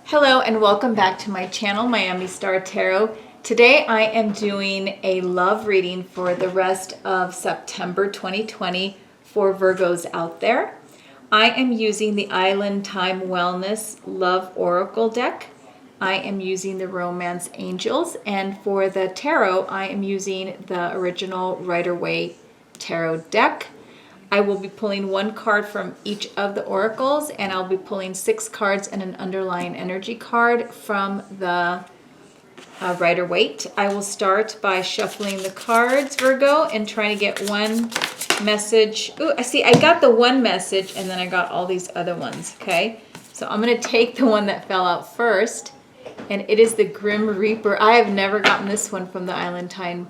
Hello and welcome back to my channel, Miami Star Tarot. Today I am doing a love reading for the rest of September 2020 for Virgos out there. I am using the Island Time Wellness Love Oracle deck. I am using the Romance Angels, and for the tarot I am using the original Rider-Waite tarot deck. I will be pulling one card from each of the oracles, and I'll be pulling 6 cards and an underlying energy card from the Rider-Waite. I will start by shuffling the cards, Virgo, and trying to get one message. Ooh, I see, I got the one message and then I got all these other ones, okay? So I'm going to take the one that fell out first, and it is the Grim Reaper. I have never gotten this one from the Island Time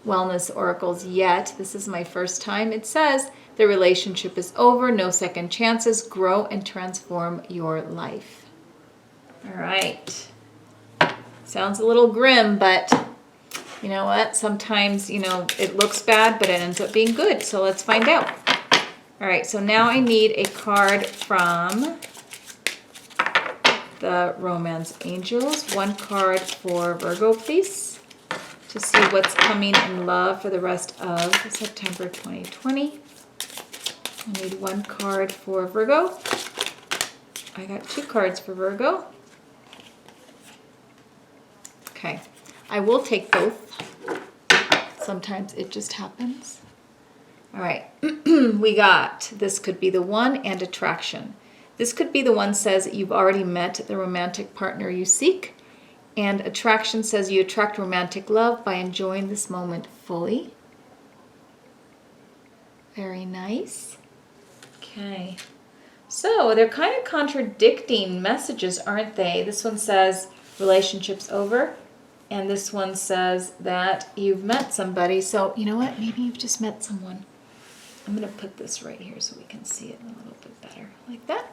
Wellness oracles yet. This is my first time. It says the relationship is over, no second chances, grow and transform your life. All right. Sounds a little grim, but you know what? Sometimes, it looks bad, but it ends up being good. So let's find out. All right, so now I need a card from the Romance Angels. One card for Virgo, please, to see what's coming in love for the rest of September 2020. I need one card for Virgo. I got 2 cards for Virgo. Okay, I will take both. Sometimes it just happens. All right, we got, this could be the one, and attraction. This could be the one says that you've already met the romantic partner you seek. And attraction says you attract romantic love by enjoying this moment fully. Very nice. Okay. So they're kind of contradicting messages, aren't they? This one says relationship's over. And this one says that you've met somebody. So you know what? Maybe you've just met someone. I'm going to put this right here so we can see it a little bit better. Like that.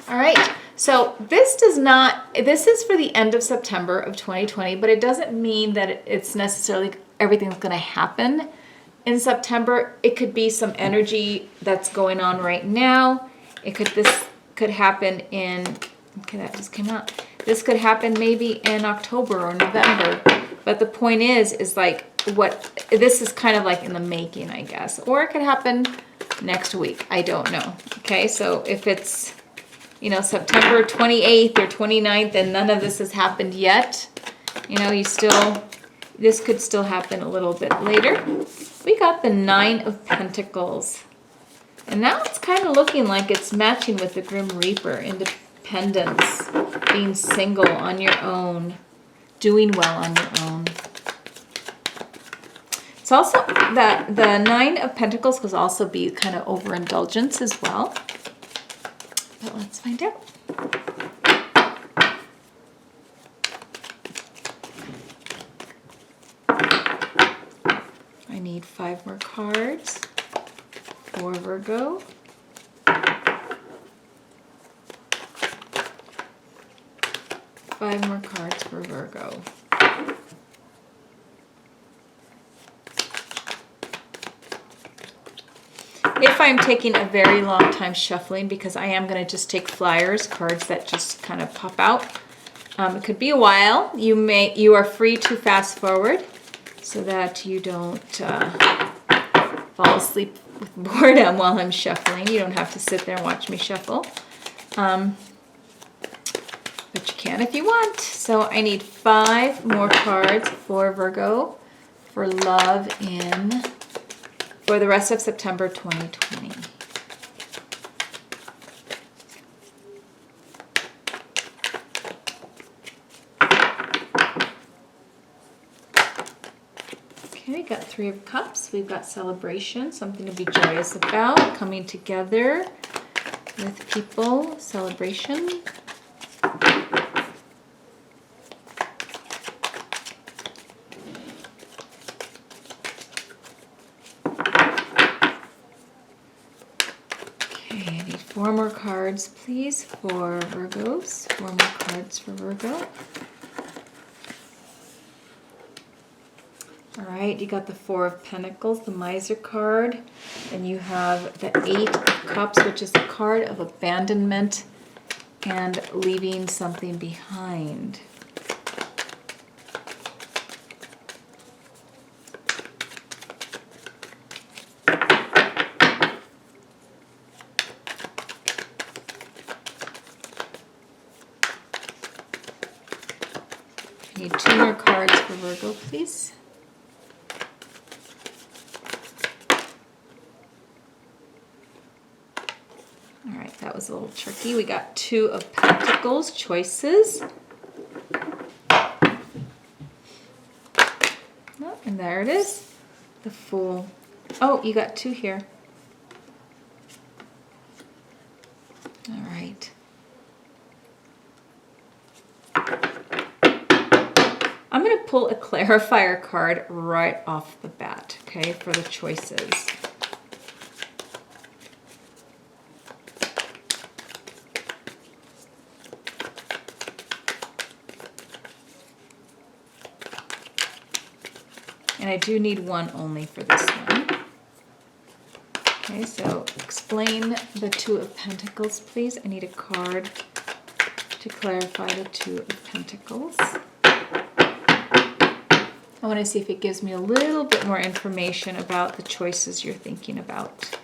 All right. So this is for the end of September of 2020, but it doesn't mean that it's necessarily everything's going to happen in September. It could be some energy that's going on right now. This could happen in, okay, that just came out. This could happen maybe in October or November. But the point is like this is kind of like in the making, I guess. Or it could happen next week. I don't know. Okay, so if it's, September 28th or 29th and none of this has happened yet, this could still happen a little bit later. We got the 9 of Pentacles. And now it's kind of looking like it's matching with the Grim Reaper. Independence, being single on your own, doing well on your own. It's also that the 9 of Pentacles could also be kind of overindulgence as well. But let's find out. I need 5 more cards for Virgo. Five more cards for Virgo. If I'm taking a very long time shuffling, because I am going to just take flyers, cards that just kind of pop out. It could be a while. You are free to fast forward so that you don't fall asleep with boredom while I'm shuffling. You don't have to sit there and watch me shuffle. But you can if you want. So I need 5 more cards for Virgo for love for the rest of September 2020. Okay, we got 3 of Cups. We've got celebration, something to be joyous about, coming together with people, celebration. Okay, I need 4 more cards, please, for Virgos. 4 more cards for Virgo. All right, you got the 4 of Pentacles, the Miser card, and you have the 8 of Cups, which is the card of abandonment and leaving something behind. I need 2 more cards for Virgo, please. All right, that was a little tricky. We got 2 of Pentacles, choices. Oh, and there it is, the Fool. Oh, you got 2 here. All right. I'm going to pull a clarifier card right off the bat, okay, for the choices. And I do need 1 only for this one. Okay, so explain the 2 of Pentacles, please. I need a card to clarify the 2 of Pentacles. I want to see if it gives me a little bit more information about the choices you're thinking about,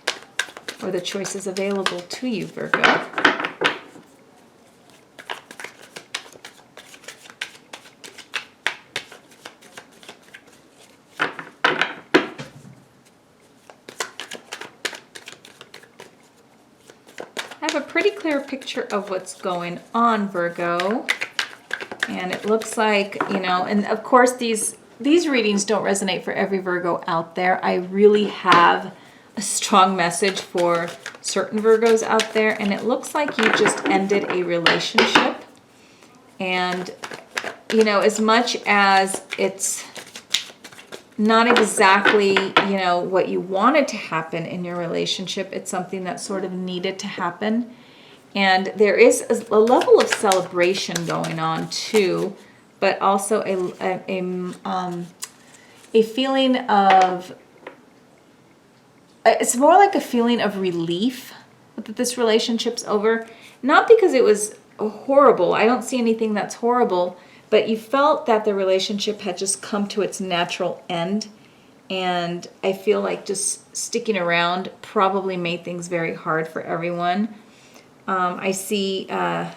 or the choices available to you, Virgo. I have a pretty clear picture of what's going on, Virgo. And it looks like, you know, and of course these readings don't resonate for every Virgo out there. I really have a strong message for certain Virgos out there, and it looks like you just ended a relationship. And, you know, as much as it's not exactly, you know, what you wanted to happen in your relationship, it's something that sort of needed to happen. And there is a level of celebration going on too, but also a feeling of, it's more like a feeling of relief that this relationship's over. Not because it was horrible. I don't see anything that's horrible, but you felt that the relationship had just come to its natural end. And I feel like just sticking around probably made things very hard for everyone. I see a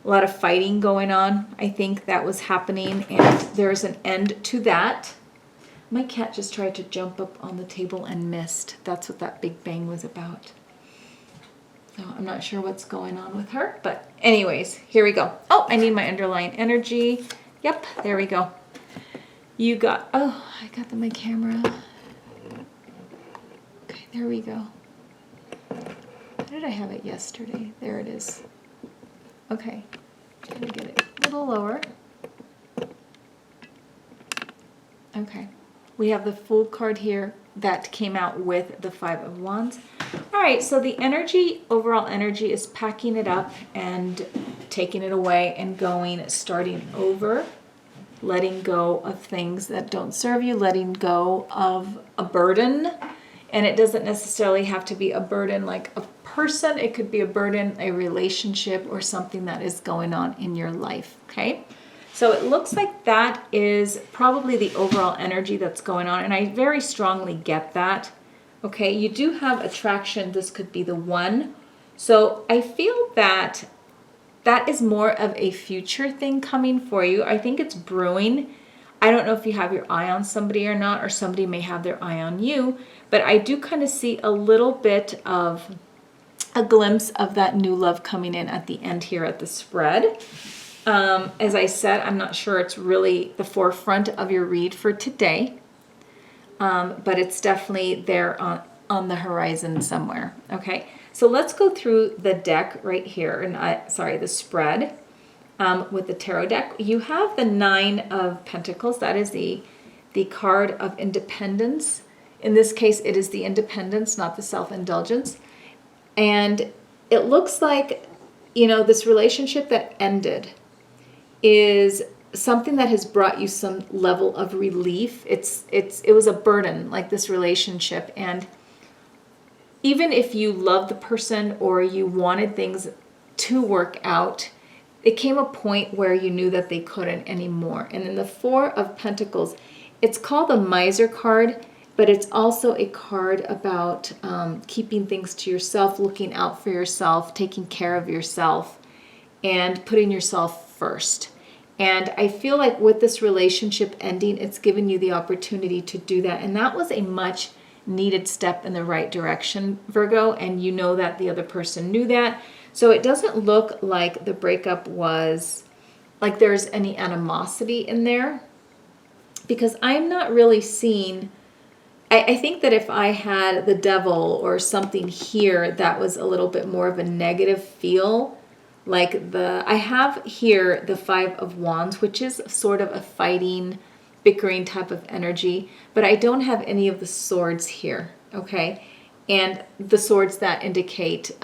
lot of fighting going on. I think that was happening, and there's an end to that. My cat just tried to jump up on the table and missed. That's what that big bang was about. So I'm not sure what's going on with her, but anyways, here we go. Oh, I need my underlying energy. Yep, there we go. You got, oh, I got my camera. Okay, there we go. Where did I have it yesterday? There it is. Okay, try to get it a little lower. Okay, we have the Fool card here that came out with the 5 of Wands. All right, so the energy, overall energy, is packing it up and taking it away and going, starting over, letting go of things that don't serve you, letting go of a burden. And it doesn't necessarily have to be a burden like a person. It could be a burden, a relationship, or something that is going on in your life, okay? So it looks like that is probably the overall energy that's going on, and I very strongly get that, okay? You do have attraction. This could be the one. So I feel that that is more of a future thing coming for you. I think it's brewing. I don't know if you have your eye on somebody or not, or somebody may have their eye on you, but I do kind of see a little bit of a glimpse of that new love coming in at the end here at the spread. As I said, I'm not sure it's really the forefront of your read for today, but it's definitely there on the horizon somewhere. Okay, so let's go through the deck right here, and the spread with the tarot deck. You have the 9 of Pentacles. That is the card of independence. In this case, it is the independence, not the self-indulgence. And it looks like, you know, this relationship that ended is something that has brought you some level of relief. It was a burden, like this relationship. And even if you love the person or you wanted things to work out. It came a point where you knew that they couldn't anymore. And in the Four of Pentacles, it's called the Miser card, but it's also a card about keeping things to yourself, looking out for yourself, taking care of yourself, and putting yourself first. And I feel like with this relationship ending, it's given you the opportunity to do that. And that was a much needed step in the right direction, Virgo, and you know that the other person knew that. So it doesn't look like the breakup was like there's any animosity in there, because I'm not really seeing, I think that if I had the devil or something here, that was a little bit more of a negative feel. Like I have here the Five of Wands, which is sort of a fighting, bickering type of energy, but I don't have any of the swords here, okay? And the swords that indicate,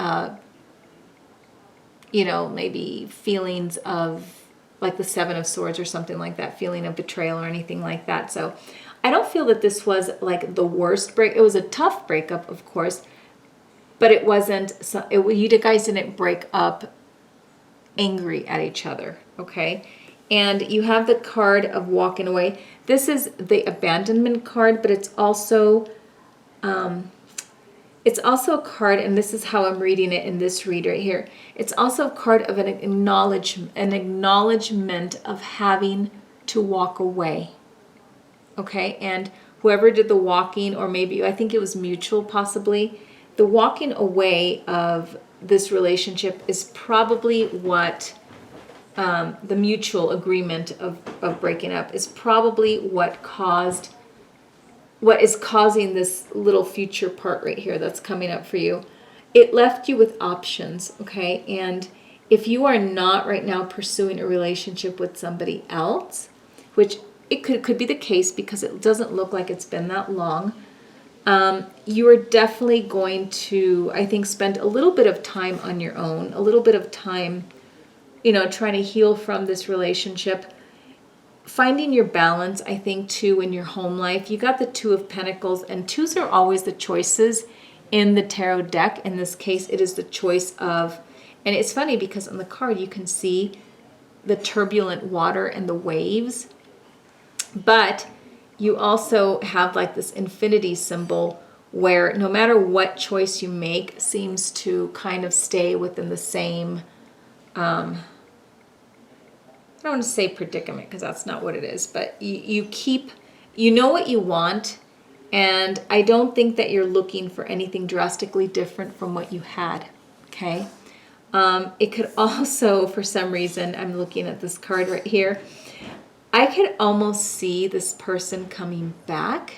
maybe feelings of, like the Seven of Swords or something like that, feeling of betrayal or anything like that. So I don't feel that this was like the worst break. It was a tough breakup, of course, but it wasn't, you guys didn't break up angry at each other, okay? And you have the card of walking away. This is the abandonment card, but it's also a card, and this is how I'm reading it in this read right here. It's also a card of an acknowledgement of having to walk away, okay? And whoever did the walking, or maybe I think it was mutual possibly, the walking away of this relationship is probably what the mutual agreement of breaking up is probably what is causing this little future part right here that's coming up for you. It left you with options, okay? And if you are not right now pursuing a relationship with somebody else, which it could be the case because it doesn't look like it's been that long, you are definitely going to, I think, spend a little bit of time on your own, a little bit of time, trying to heal from this relationship, finding your balance, I think, too, in your home life. You got the Two of Pentacles, and twos are always the choices in the tarot deck. In this case, it is the choice of, and it's funny because on the card you can see the turbulent water and the waves, but you also have like this infinity symbol where no matter what choice you make seems to kind of stay within the same, I don't want to say predicament because that's not what it is, but you know what you want, and I don't think that you're looking for anything drastically different from what you had, okay? It could also, for some reason, I'm looking at this card right here, I could almost see this person coming back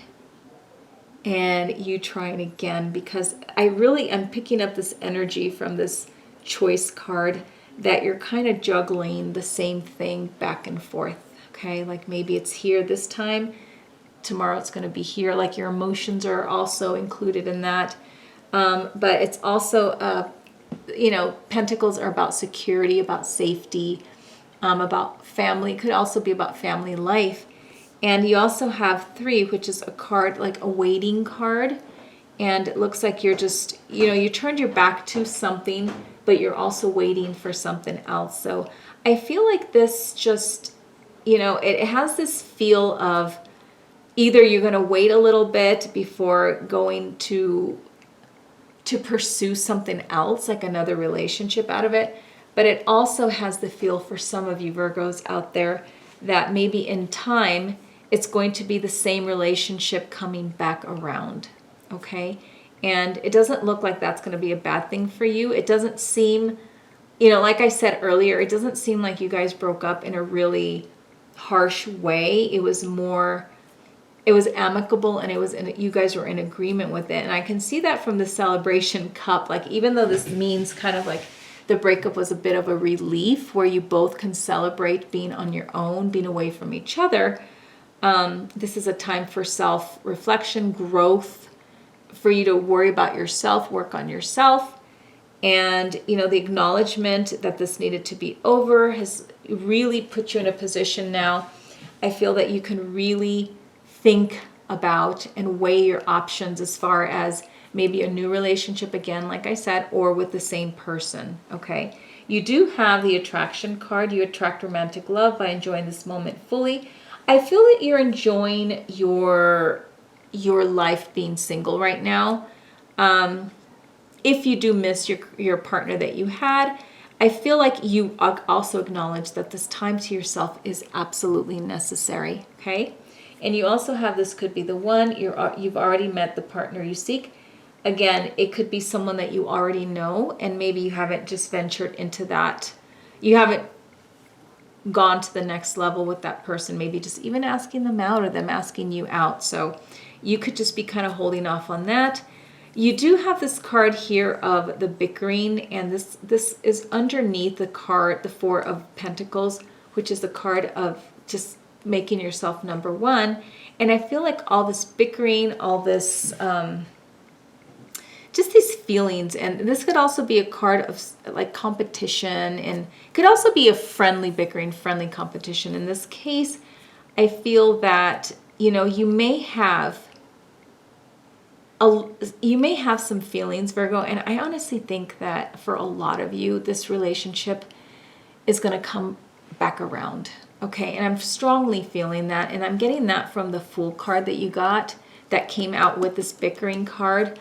and you trying again, because I really am picking up this energy from this choice card that you're kind of juggling the same thing back and forth, okay? Like maybe it's here this time, tomorrow it's going to be here, like your emotions are also included in that. But it's also, Pentacles are about security, about safety, about family. It could also be about family life. And you also have Three, which is a card, like a waiting card. And it looks like you're just, you turned your back to something, but you're also waiting for something else. So I feel like this just, it has this feel of either you're going to wait a little bit before going to pursue something else, like another relationship out of it. But it also has the feel for some of you Virgos out there that maybe in time, it's going to be the same relationship coming back around, okay? And it doesn't look like that's going to be a bad thing for you. It doesn't seem, like I said earlier, it doesn't seem like you guys broke up in a really harsh way. It was amicable, and you guys were in agreement with it. And I can see that from the Celebration Cup. Like, even though this means kind of like the breakup was a bit of a relief where you both can celebrate being on your own, being away from each other, this is a time for self-reflection, growth, for you to worry about yourself, work on yourself. And, the acknowledgement that this needed to be over has really put you in a position now. I feel that you can really think about and weigh your options as far as maybe a new relationship again, like I said, or with the same person, okay? You do have the attraction card. You attract romantic love by enjoying this moment fully. I feel that you're enjoying your life being single right now. If you do miss your partner that you had, I feel like you also acknowledge that this time to yourself is absolutely necessary, okay? And you also have, this could be the one, you've already met the partner you seek. Again, it could be someone that you already know, and maybe you haven't just ventured into that. You haven't gone to the next level with that person, maybe just even asking them out or them asking you out. So you could just be kind of holding off on that. You do have this card here of the bickering, and this is underneath the card, the Four of Pentacles, which is the card of just making yourself number one. And I feel like all this bickering, all this just these feelings, and this could also be a card of like competition, and could also be a friendly bickering, friendly competition. In this case, I feel that, you know, you may have some feelings, Virgo, and I honestly think that for a lot of you, this relationship is going to come back around. Okay, and I'm strongly feeling that, and I'm getting that from the Fool card that you got that came out with this bickering card.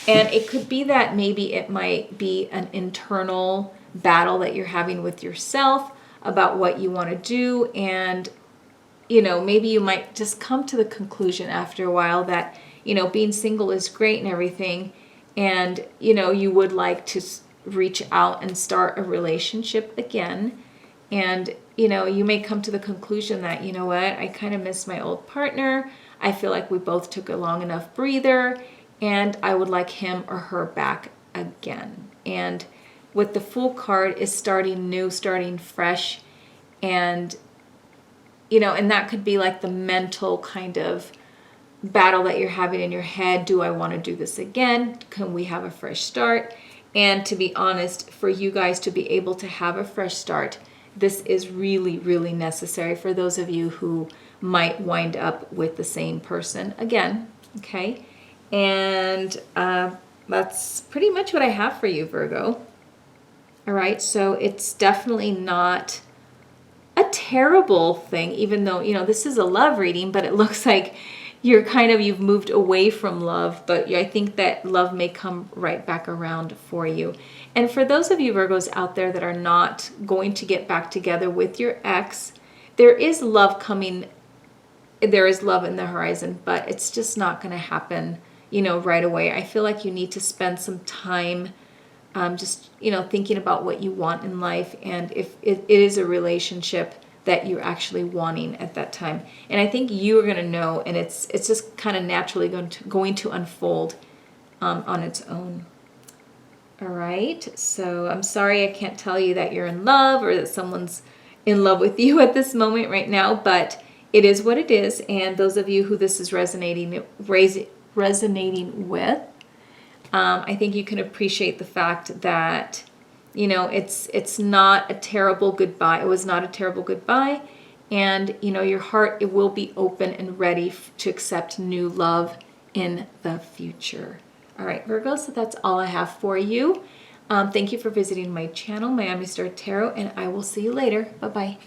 And it could be that maybe it might be an internal battle that you're having with yourself about what you want to do, and you know, maybe you might just come to the conclusion after a while that, you know, being single is great and everything, and you know, you would like to reach out and start a relationship again. And you know, you may come to the conclusion that, you know what, I kind of miss my old partner. I feel like we both took a long enough breather, and I would like him or her back again. And with the Fool card is starting new, starting fresh, and you know, and that could be like the mental kind of battle that you're having in your head. Do I want to do this again? Can we have a fresh start? And to be honest, for you guys to be able to have a fresh start, this is really, really necessary for those of you who might wind up with the same person again, okay? And that's pretty much what I have for you, Virgo. All right, so it's definitely not a terrible thing, even though, you know, this is a love reading, but it looks like you've moved away from love, but I think that love may come right back around for you. And for those of you Virgos out there that are not going to get back together with your ex, there is love coming, there is love in the horizon, but it's just not going to happen, you know, right away. I feel like you need to spend some time just, you know, thinking about what you want in life, and if it is a relationship that you're actually wanting at that time. And I think you are going to know, and it's just kind of naturally going to unfold on its own. All right, so I'm sorry I can't tell you that you're in love or that someone's in love with you at this moment right now, but it is what it is. And those of you who this is resonating with, I think you can appreciate the fact that, you know, it's not a terrible goodbye. It was not a terrible goodbye. And, you know, your heart, it will be open and ready to accept new love in the future. All right, Virgo, so that's all I have for you. Thank you for visiting my channel, Miami Star Tarot, and I will see you later. Bye-bye.